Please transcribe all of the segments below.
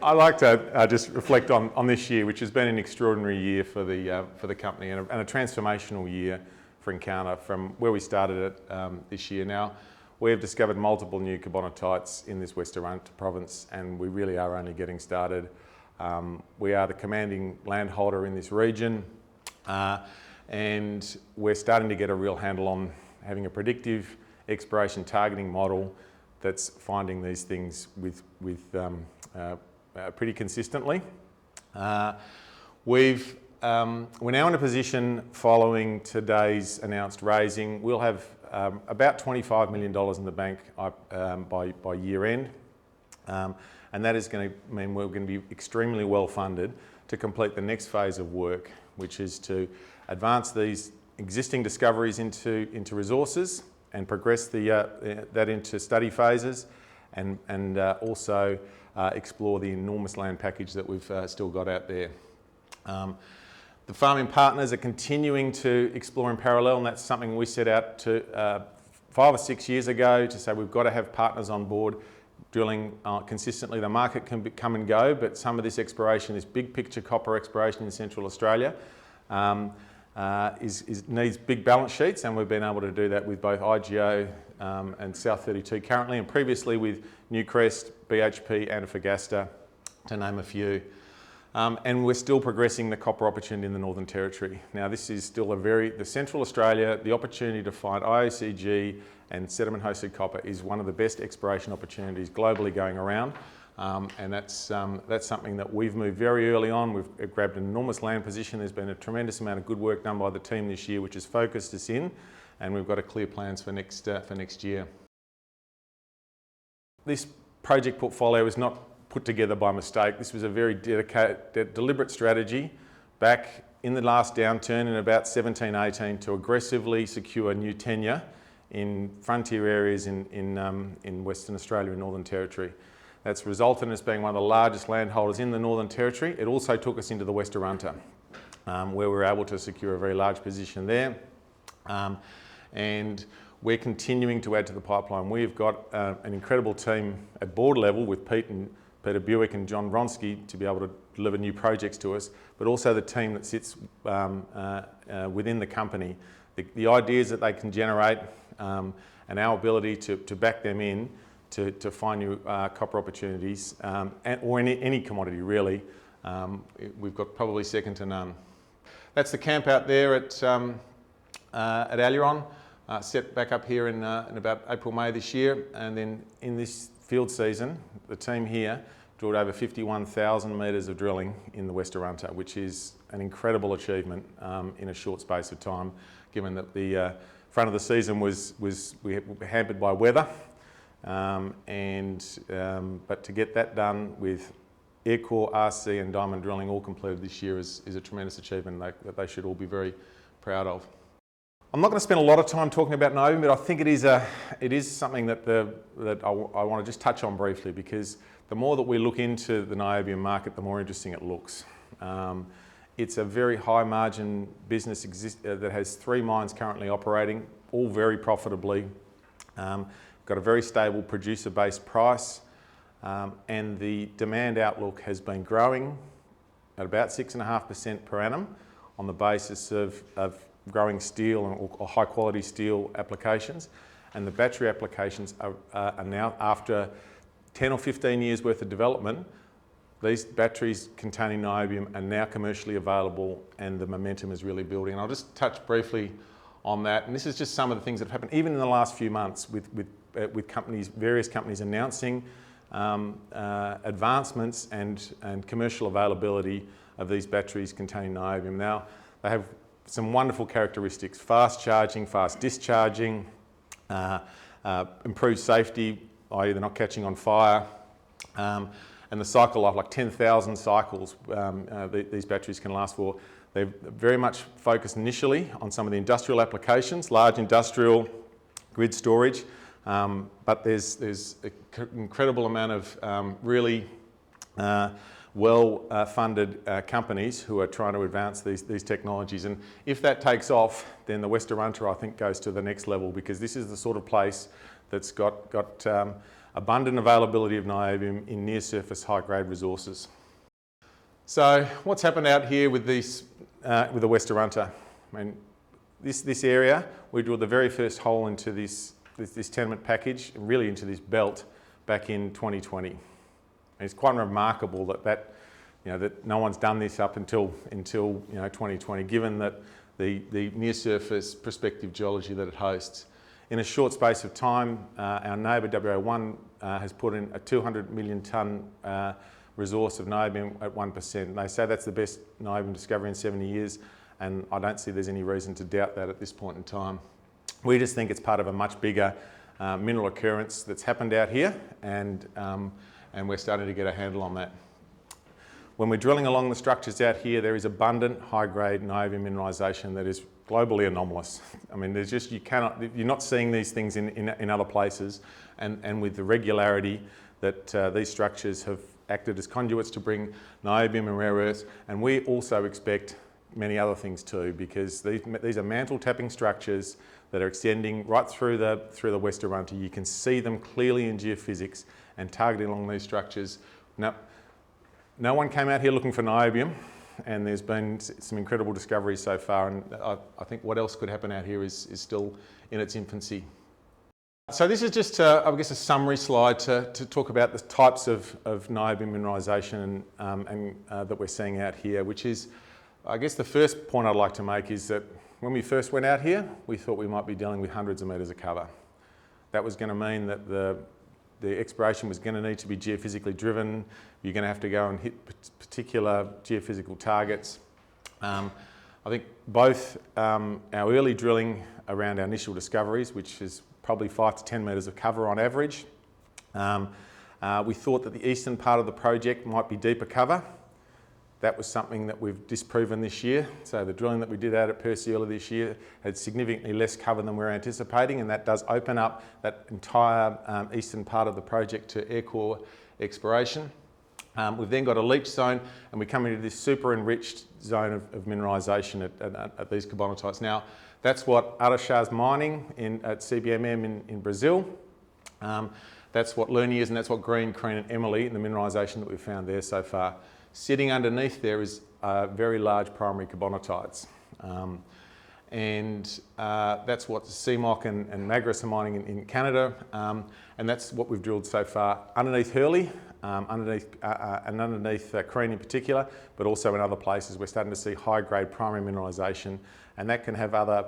I'd like to just reflect on this year, which has been an extraordinary year for the company and a transformational year for Encounter from where we started it this year. Now, we have discovered multiple new carbonatites in this West Arunta province, and we really are only getting started. We are the commanding landholder in this region, and we're starting to get a real handle on having a predictive exploration targeting model that's finding these things pretty consistently. We're now in a position following today's announced raising. We'll have about $25 million in the bank by year end. And that is going to mean we're going to be extremely well funded to complete the next phase of work, which is to advance these existing discoveries into resources and progress that into study phases, and also explore the enormous land package that we've still got out there. The farming partners are continuing to explore in parallel, and that's something we set out to 5 or 6 years ago to say we've got to have partners on board drilling consistently. The market can come and go, but some of this exploration, this big picture copper exploration in Central Australia, needs big balance sheets, and we've been able to do that with both IGO and South 32 currently, and previously with Newcrest, BHP, Antofagasta, to name a few. And we're still progressing the copper opportunity in the Northern Territory. Now, this is still the Central Australia, the opportunity to find IOCG and sediment-hosted copper is one of the best exploration opportunities globally going around. And that's something that we've moved very early on. We've grabbed an enormous land position. There's been a tremendous amount of good work done by the team this year, which has focused us in, and we've got a clear plans for next year. This project portfolio was not put together by mistake. This was a very deliberate strategy back in the last downturn in about 17-18 to aggressively secure new tenure in frontier areas in Western Australia and Northern Territory. That's resulted in us being one of the largest landholders in the Northern Territory. It also took us into the West Arunta, where we were able to secure a very large position there. And we're continuing to add to the pipeline. We've got an incredible team at board level with Peter Buick and John Vronsky to be able to deliver new projects to us, but also the team that sits within the company. The ideas that they can generate and our ability to back them in to find new copper opportunities, or any commodity really, we've got probably second to none. That's the camp out there at Aileron, set back up here in about April, May this year, and then in this field season, the team here drilled over 51,000 metres of drilling in the West Arunta, which is an incredible achievement in a short space of time, given that the front of the season was hampered by weather. But to get that done with Aircore, RC and diamond drilling all completed this year is a tremendous achievement that they should all be very proud of. I'm not going to spend a lot of time talking about niobium, but I think it is something that I want to just touch on briefly, because the more that we look into the niobium market, the more interesting it looks. It's a very high margin business that has 3 mines currently operating, all very profitably. Got a very stable producer-based price, and the demand outlook has been growing at about 6.5% per annum on the basis of growing steel or high quality steel applications, and the battery applications are now, after 10 or 15 years worth of development, these batteries containing niobium are now commercially available, and the momentum is really building. And I'll just touch briefly on that, and this is just some of the things that have happened even in the last few months with various companies announcing advancements and commercial availability of these batteries containing niobium. Now, they have some wonderful characteristics: fast charging, fast discharging, improved safety, i.e. they're not catching on fire, and the cycle life, like 10,000 cycles these batteries can last for. They're very much focused initially on some of the industrial applications, large industrial, grid storage, but there's an incredible amount of really well-funded companies who are trying to advance these technologies. And if that takes off, then the West Arunta, I think, goes to the next level, because this is the sort of place that's got abundant availability of niobium in near-surface high-grade resources. So what's happened out here with these, with the West Arunta? I mean, this area, we drilled the very first hole into this tenement package, and really into this belt, back in 2020. And it's quite remarkable that no one's done this up until 2020, given that the near-surface prospective geology that it hosts. In a short space of time, our neighbour WA1 has put in a 200 million tonne resource of niobium at 1%. They say that's the best niobium discovery in 70 years, and I don't see there's any reason to doubt that at this point in time. We just think it's part of a much bigger mineral occurrence that's happened out here, and we're starting to get a handle on that. When we're drilling along the structures out here, there is abundant high-grade niobium mineralisation that is globally anomalous. I mean, there's just, you're not seeing these things in other places, and with the regularity that these structures have acted as conduits to bring niobium and rare earths, and we also expect many other things too, because these are mantle tapping structures that are extending right through the West Arunta. You can see them clearly in geophysics and targeting along these structures. Now, no one came out here looking for niobium, and there's been some incredible discoveries so far, and I think what else could happen out here is still in its infancy. So this is just, I guess, a summary slide to talk about the types of niobium mineralisation that we're seeing out here, which is, I guess the first point I'd like to make is that when we first went out here, we thought we might be dealing with hundreds of metres of cover. That was going to mean that the exploration was going to need to be geophysically driven. You're going to have to go and hit particular geophysical targets. I think both our early drilling around our initial discoveries, which is probably 5 to 10 metres of cover on average. We thought that the eastern part of the project might be deeper cover. That was something that we've disproven this year. So the drilling that we did out at Perth earlier this year had significantly less cover than we were anticipating, and that does open up that entire eastern part of the project to air core exploration. We've then got a leach zone, and we come into this super enriched zone of mineralisation at these carbonatites. Now, that's what Araxás mining at CBMM in Brazil. That's what Lerniers, and that's what Green, Crean and Emily, and the mineralisation that we've found there so far. Sitting underneath there is very large primary carbonatites. That's what Seamock and Magris are mining in Canada, and that's what we've drilled so far underneath Hurley, underneath Crean in particular, but also in other places. We're starting to see high-grade primary mineralisation, and that can have other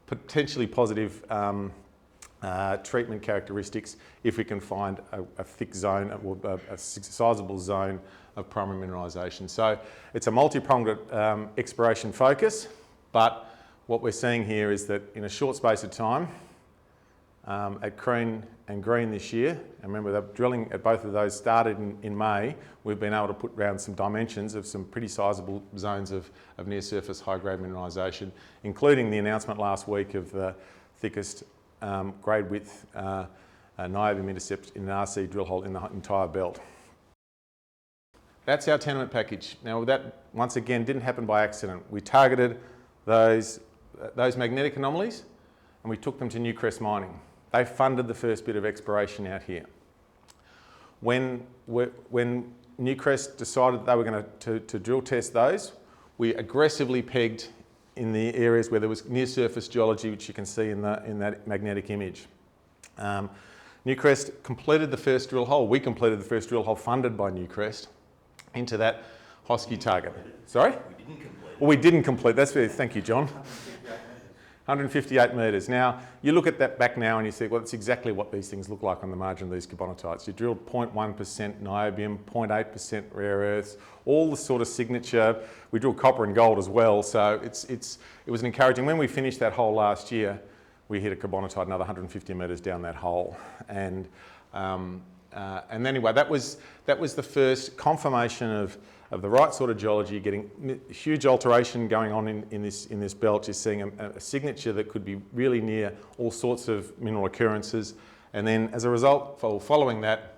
potentially positive treatment characteristics if we can find a thick zone, or a sizable zone of primary mineralisation. So it's a multi-pronged exploration focus, but what we're seeing here is that in a short space of time, at Crean and Green this year, and remember the drilling at both of those started in May, we've been able to put around some dimensions of some pretty sizable zones of near-surface high-grade mineralisation, including the announcement last week of the thickest grade width niobium intercept in an RC drill hole in the entire belt. That's our tenement package. Now that, once again, didn't happen by accident. We targeted those magnetic anomalies, and we took them to Newcrest Mining. They funded the first bit of exploration out here. When Newcrest decided they were going to drill test those, we aggressively pegged in the areas where there was near-surface geology, which you can see in that magnetic image. Newcrest completed the first drill hole. We completed the first drill hole funded by Newcrest into that Hosky target. Sorry? We didn't complete. Well, we didn't complete. That's very, thank you, John. 158 metres. Now, you look at that back now and you see, well, that's exactly what these things look like on the margin of these carbonatites. You drilled 0.1% niobium, 0.8% rare earths, all the sort of signature. We drilled copper and gold as well, so it was encouraging. When we finished that hole last year, we hit a carbonatite another 150 metres down that hole. And anyway, that was the first confirmation of the right sort of geology, getting huge alteration going on in this belt. You're seeing a signature that could be really near all sorts of mineral occurrences. And then as a result, following that,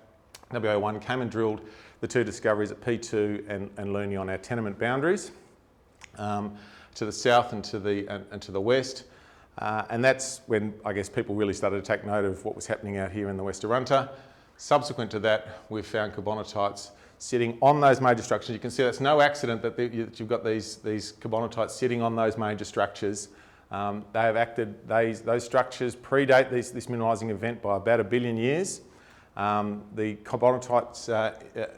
WA1 came and drilled the two discoveries at P2 and Lerny on our tenement boundaries, to the south and to the west. And that's when, I guess, people really started to take note of what was happening out here in the West Arunta. Subsequent to that, we've found carbonatites sitting on those major structures. You can see that's no accident that you've got these carbonatites sitting on those major structures. They have acted, those structures predate this mineralising event by about 1 billion years. The carbonatites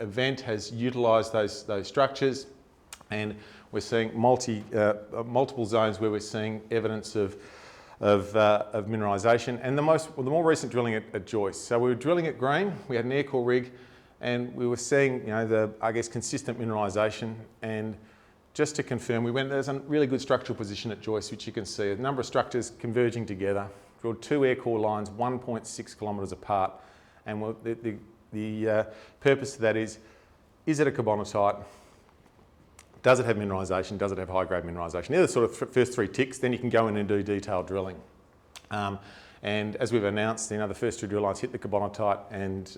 event has utilised those structures, and we're seeing multiple zones where we're seeing evidence of mineralisation, and the more recent drilling at Joyce. So we were drilling at Green, we had an air core rig, and we were seeing, consistent mineralisation. And just to confirm, there's a really good structural position at Joyce, which you can see, a number of structures converging together. Drilled 2 air core lines 1.6 kilometres apart, and the purpose of that is it a carbonatite? Does it have mineralisation? Does it have high-grade mineralisation? They're the sort of first 3 ticks. Then you can go in and do detailed drilling. And as we've announced, the first 2 drill lines hit the carbonatite, and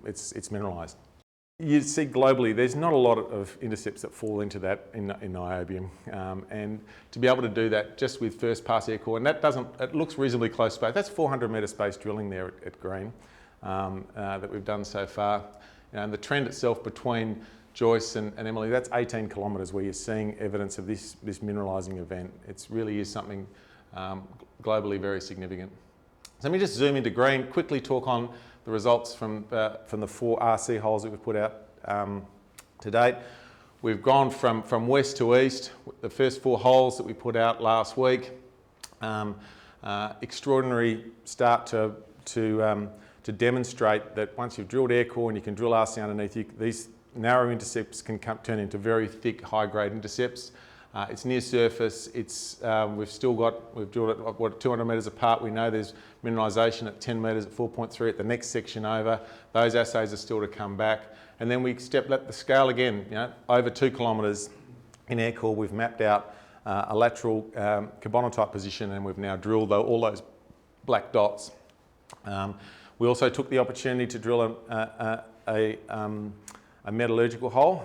it's mineralised. You see globally, there's not a lot of intercepts that fall into that in niobium, and to be able to do that just with first pass air core, and it looks reasonably close space. That's 400 metre space drilling there at Green that we've done so far. And the trend itself between Joyce and Emily, that's 18 kilometres where you're seeing evidence of this mineralising event. It really is something globally very significant. So let me just zoom into Green, quickly talk on the results from the 4 RC holes that we've put out to date. We've gone from west to east, the first 4 holes that we put out last week. Extraordinary start to demonstrate that once you've drilled air core and you can drill RC underneath, these narrow intercepts can turn into very thick, high-grade intercepts. It's near surface. We've drilled it 200 metres apart. We know there's mineralisation at 10 metres at 4.3 at the next section over. Those assays are still to come back. And then we let the scale again, over 2 kilometres in air core. We've mapped out a lateral carbonatite position, and we've now drilled all those black dots. We also took the opportunity to drill a metallurgical hole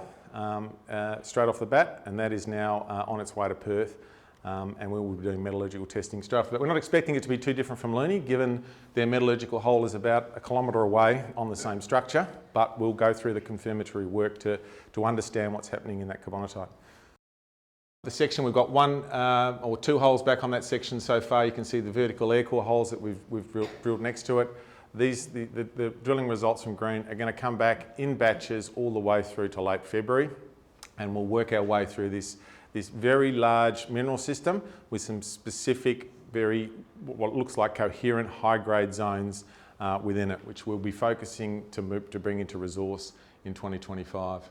straight off the bat, and that is now on its way to Perth, and we will be doing metallurgical testing straight off the bat. We're not expecting it to be too different from Looney, given their metallurgical hole is about 1 kilometre away on the same structure, but we'll go through the confirmatory work to understand what's happening in that carbonatite. The section, we've got 1 or 2 holes back on that section so far. You can see the vertical air core holes that we've drilled next to it. The drilling results from Green are going to come back in batches all the way through to late February, and we'll work our way through this very large mineral system with some specific, what looks like coherent high-grade zones within it, which we'll be focusing to bring into resource in 2025.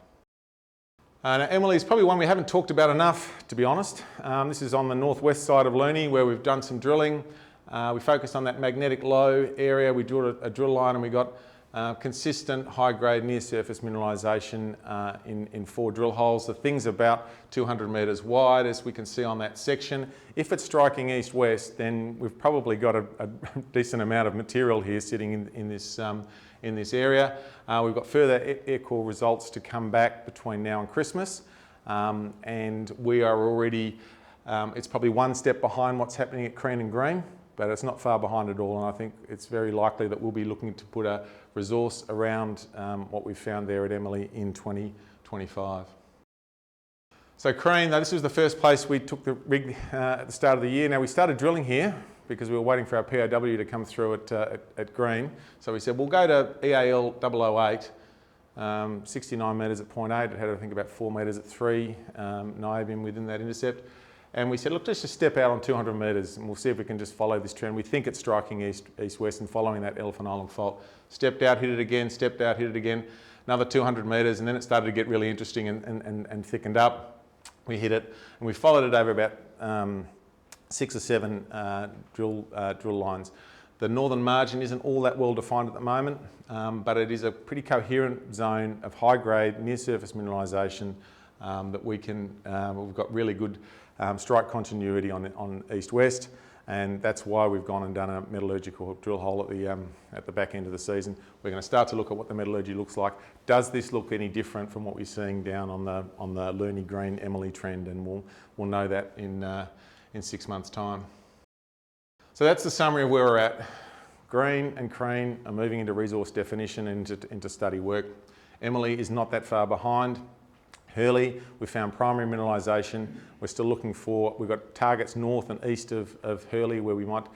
Now Emily is probably one we haven't talked about enough, to be honest. This is on the northwest side of Looney, where we've done some drilling. We focused on that magnetic low area. We drilled a drill line, and we got consistent high-grade near-surface mineralisation in 4 drill holes. The thing's about 200 metres wide, as we can see on that section. If it's striking east-west, then we've probably got a decent amount of material here sitting in this area. We've got further air core results to come back between now and Christmas, and we are already, it's probably 1 step behind what's happening at Crean and Green, but it's not far behind at all, and I think it's very likely that we'll be looking to put a resource around what we found there at Emily in 2025. So Crean, this was the first place we took the rig at the start of the year. Now we started drilling here because we were waiting for our POW to come through at Green. So we said, we'll go to EAL 008, 69 metres at 0.8. It had, I think, about 4 metres at 3 niobium within that intercept. And we said, look, let's just step out on 200 metres and we'll see if we can just follow this trend. We think it's striking east-west and following that Elephant Island fault. Stepped out, hit it again, stepped out, hit it again, another 200 metres, and then it started to get really interesting and thickened up. We hit it, and we followed it over about 6 or 7 drill lines. The northern margin isn't all that well defined at the moment, but it is a pretty coherent zone of high-grade, near-surface mineralisation that we've got really good strike continuity on east-west, and that's why we've gone and done a metallurgical drill hole at the back end of the season. We're going to start to look at what the metallurgy looks like. Does this look any different from what we're seeing down on the Looney Green Emily trend? And we'll know that in 6 months' time. So that's the summary of where we're at. Green and Crane are moving into resource definition and into study work. Emily is not that far behind. Hurley, we found primary mineralisation. We're still looking for, we've got targets north and east of Hurley where we might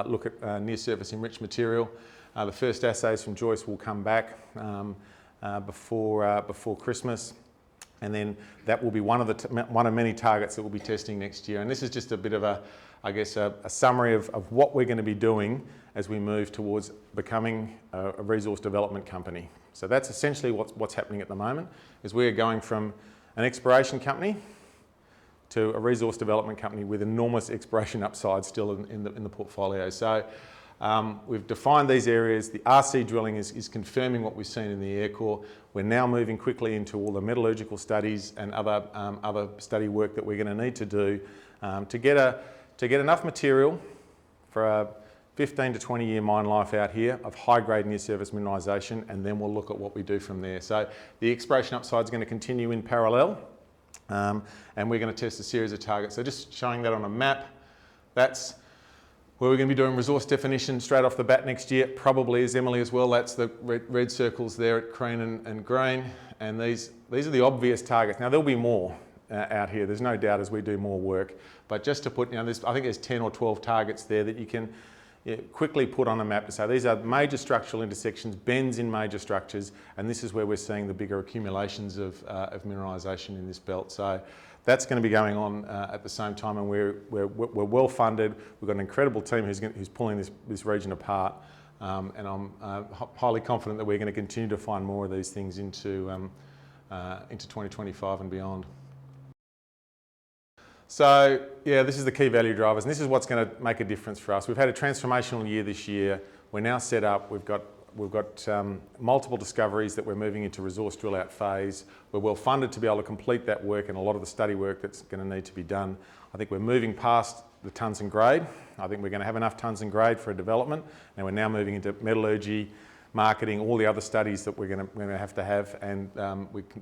look at near surface enriched material. The first assays from Joyce will come back before Christmas. And then that will be one of many targets that we'll be testing next year. And this is just a bit of a summary of what we're going to be doing as we move towards becoming a resource development company. So that's essentially what's happening at the moment, is we're going from an exploration company to a resource development company with enormous exploration upside still in the portfolio. So we've defined these areas. The RC drilling is confirming what we've seen in the air core. We're now moving quickly into all the metallurgical studies and other study work that we're going to need to do to get enough material for a 15 to 20 year mine life out here of high grade near surface mineralisation, and then we'll look at what we do from there. So the exploration upside is going to continue in parallel, and we're going to test a series of targets. So just showing that on a map, that's where we're going to be doing resource definition straight off the bat next year, probably as Emily as well. That's the red circles there at Crane and Grain, and these are the obvious targets. Now there'll be more out here, there's no doubt, as we do more work, but just to put, I think there's 10 or 12 targets there that you can quickly put on a map to say these are major structural intersections, bends in major structures, and this is where we're seeing the bigger accumulations of mineralisation in this belt. So that's going to be going on at the same time, and we're well funded. We've got an incredible team who's pulling this region apart, and I'm highly confident that we're going to continue to find more of these things into 2025 and beyond. So yeah, this is the key value drivers, and this is what's going to make a difference for us. We've had a transformational year this year. We're now set up. We've got multiple discoveries that we're moving into resource drill out phase. We're well funded to be able to complete that work and a lot of the study work that's going to need to be done. I think we're moving past the tonnes and grade. I think we're going to have enough tonnes and grade for a development, and we're now moving into metallurgy, marketing, all the other studies that we're going to have, and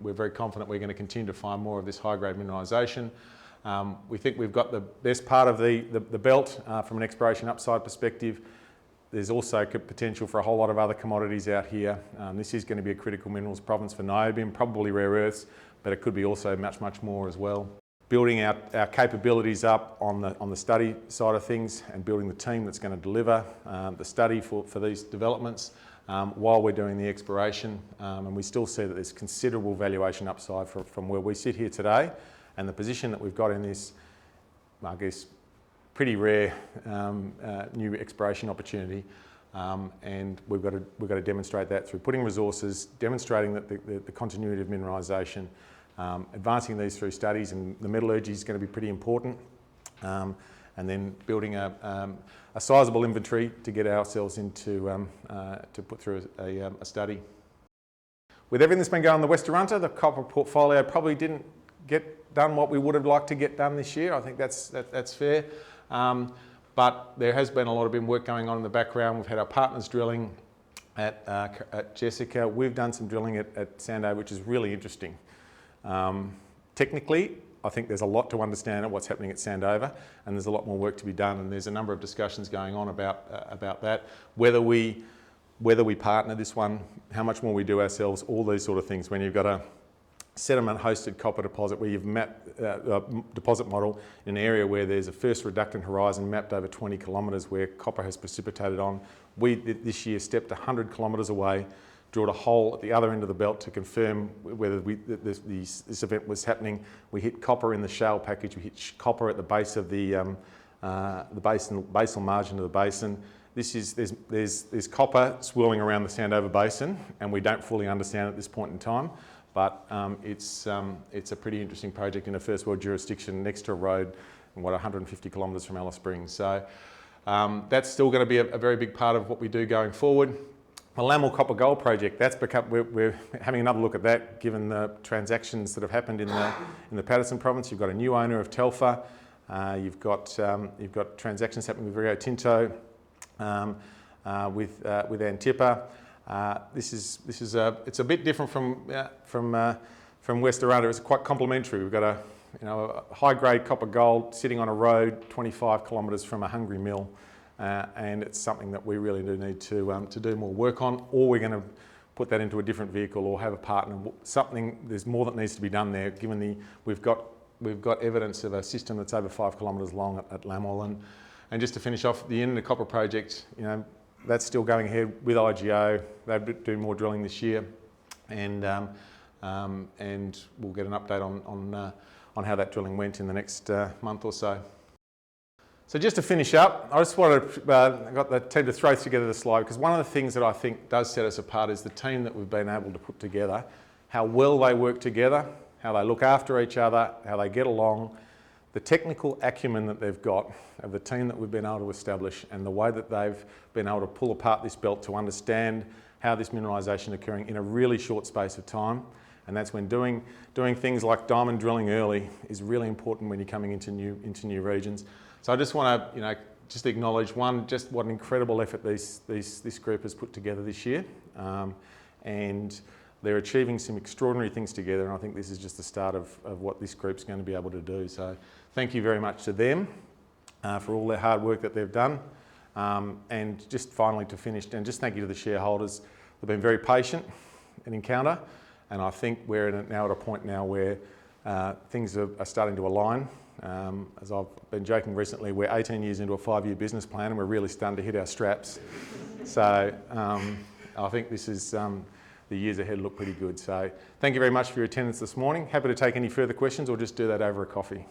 we're very confident we're going to continue to find more of this high grade mineralisation. We think we've got the best part of the belt from an exploration upside perspective. There's also potential for a whole lot of other commodities out here. This is going to be a critical minerals province for niobium, probably rare earths, but it could be also much more as well. Building our capabilities up on the study side of things and building the team that's going to deliver the study for these developments while we're doing the exploration. And we still see that there's considerable valuation upside from where we sit here today, and the position that we've got in this, I guess, pretty rare new exploration opportunity, and we've got to demonstrate that through putting resources, demonstrating that the continuity of mineralisation, advancing these through studies, and the metallurgy is going to be pretty important, and then building a sizable inventory to get ourselves into to put through a study. With everything that's been going on in the West Arunta, the copper portfolio probably didn't get done what we would have liked to get done this year. I think that's fair. But there has been a lot of work going on in the background. We've had our partners drilling at Jessica. We've done some drilling at Sandover, which is really interesting. Technically, I think there's a lot to understand at what's happening at Sandover, and there's a lot more work to be done, and there's a number of discussions going on about that. Whether we partner this one, how much more we do ourselves, all these sort of things. When you've got a sediment-hosted copper deposit where you've mapped a deposit model in an area where there's a first reductant horizon mapped over 20 kilometres where copper has precipitated on. We this year stepped 100 kilometres away, drilled a hole at the other end of the belt to confirm whether this event was happening. We hit copper in the shale package, we hit copper at the base of the basal margin of the basin. There's copper swirling around the Sandover Basin, and we don't fully understand at this point in time. But it's a pretty interesting project in a first world jurisdiction next to a road, 150 kilometres from Alice Springs. So that's still going to be a very big part of what we do going forward. The Lamel Copper Gold Project, we're having another look at that given the transactions that have happened in the Paterson province. You've got a new owner of Telfer. You've got transactions happening with Rio Tinto, with Antipa. It's a bit different from West Arunta. It's quite complementary. We've got a high-grade copper gold sitting on a road 25 kilometres from a hungry mill. and it's something that we really do need to do more work on, or we're going to put that into a different vehicle or have a partner. There's more that needs to be done there, given we've got evidence of a system that's over 5 kilometres long at Lamwell. And just to finish off, the Inner Copper project, that's still going ahead with IGO. They're doing more drilling this year, and we'll get an update on how that drilling went in the next month or so. So just to finish up, I just wanted I got the team to throw together the slide, because one of the things that I think does set us apart is the team that we've been able to put together, how well they work together, how they look after each other, how they get along, the technical acumen that they've got of the team that we've been able to establish, and the way that they've been able to pull apart this belt to understand how this mineralisation is occurring in a really short space of time. And that's when doing things like diamond drilling early is really important when you're coming into new regions. So I just want to just acknowledge just what an incredible effort this group has put together this year, and they're achieving some extraordinary things together, and I think this is just the start of what this group's going to be able to do. So thank you very much to them for all their hard work that they've done, and just finally to finish, and just thank you to the shareholders. They've been very patient in Encounter, and I think we're now at a point now where things are starting to align. As I've been joking recently, we're 18 years into a 5-year business plan, and we're really starting to hit our straps. So I think this is the years ahead look pretty good. So thank you very much for your attendance this morning. Happy to take any further questions, or just do that over a coffee.